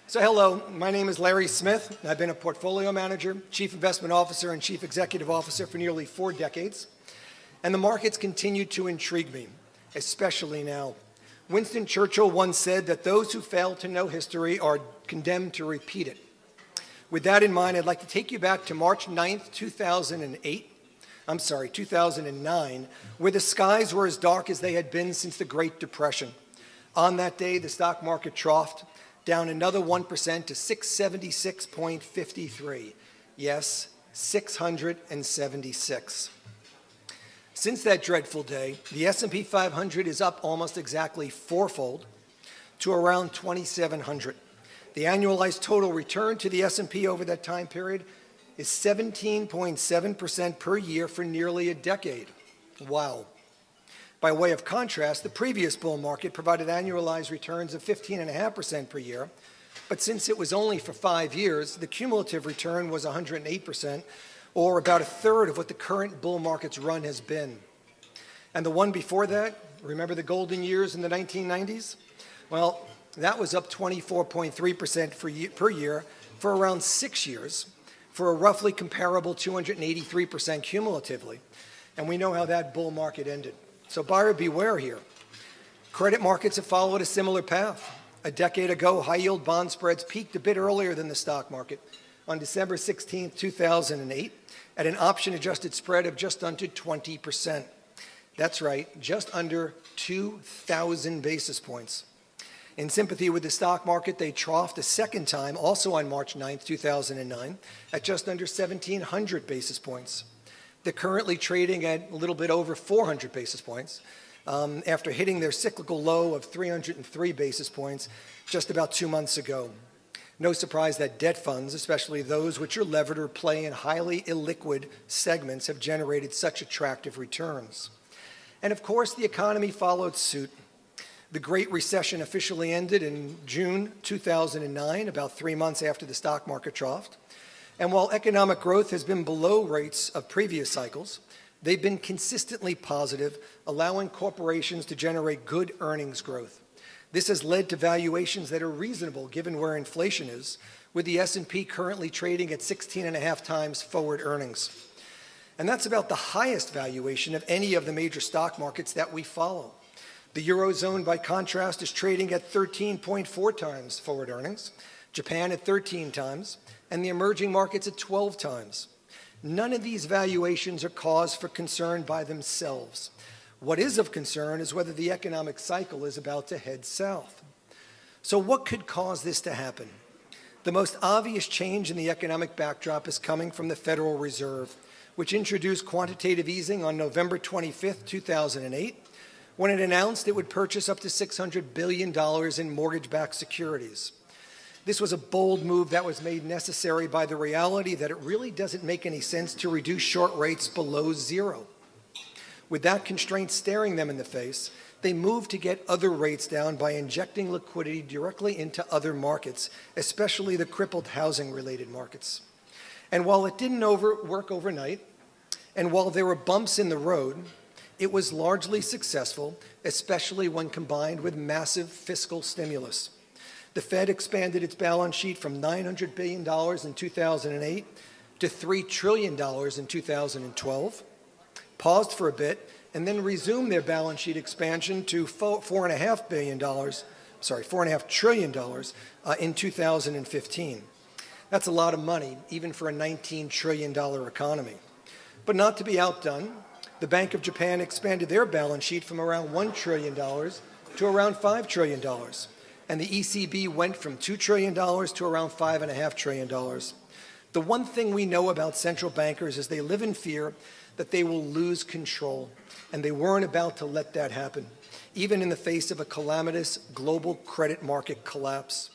So hello, my name is Larry Smith. I've been a portfolio manager, chief investment officer, and chief executive officer for nearly 4 decades. And the markets continue to intrigue me, especially now. Winston Churchill once said that those who fail to know history are condemned to repeat it. With that in mind, I'd like to take you back to March 9th, 2009, where the skies were as dark as they had been since the Great Depression. On that day, the stock market troughed, down another 1% to 676.53. Yes, 676. Since that dreadful day, the S&P 500 is up almost exactly fourfold to around 2,700. The annualized total return to the S&P over that time period is 17.7% per year for nearly a decade. Wow. By way of contrast, the previous bull market provided annualized returns of 15.5% per year, but since it was only for 5 years, the cumulative return was 108%, or about a third of what the current bull market's run has been. And the one before that, remember the golden years in the 1990s? Well, that was up 24.3% per year for around 6 years, for a roughly comparable 283% cumulatively. And we know how that bull market ended. So buyer beware here. Credit markets have followed a similar path. A decade ago, high-yield bond spreads peaked a bit earlier than the stock market on December 16, 2008, at an option-adjusted spread of just under 20%. That's right, just under 2,000 basis points. In sympathy with the stock market, they troughed a second time, also on March 9, 2009, at just under 1,700 basis points. They're currently trading at a little bit over 400 basis points after hitting their cyclical low of 303 basis points just about 2 months ago. No surprise that debt funds, especially those which are levered or play in highly illiquid segments, have generated such attractive returns. And of course, the economy followed suit. The Great Recession officially ended in June 2009, about 3 months after the stock market troughed. And while economic growth has been below rates of previous cycles, they've been consistently positive, allowing corporations to generate good earnings growth. This has led to valuations that are reasonable given where inflation is, with the S&P currently trading at 16.5 times forward earnings. And that's about the highest valuation of any of the major stock markets that we follow. The Eurozone, by contrast, is trading at 13.4 times forward earnings, Japan at 13 times, and the emerging markets at 12 times. None of these valuations are cause for concern by themselves. What is of concern is whether the economic cycle is about to head south. So what could cause this to happen? The most obvious change in the economic backdrop is coming from the Federal Reserve, which introduced quantitative easing on November 25, 2008, when it announced it would purchase up to $600 billion in mortgage-backed securities. This was a bold move that was made necessary by the reality that it really doesn't make any sense to reduce short rates below zero. With that constraint staring them in the face, they moved to get other rates down by injecting liquidity directly into other markets, especially the crippled housing-related markets. And while it didn't work overnight, and while there were bumps in the road, it was largely successful, especially when combined with massive fiscal stimulus. The Fed expanded its balance sheet from $900 billion in 2008 to $3 trillion in 2012, paused for a bit, and then resumed their balance sheet expansion to $4.5 trillion in 2015. That's a lot of money, even for a $19 trillion economy. But not to be outdone, the Bank of Japan expanded their balance sheet from around $1 trillion to around $5 trillion. And the ECB went from $2 trillion to around $5.5 trillion. The one thing we know about central bankers is they live in fear that they will lose control, and they weren't about to let that happen, even in the face of a calamitous global credit market collapse.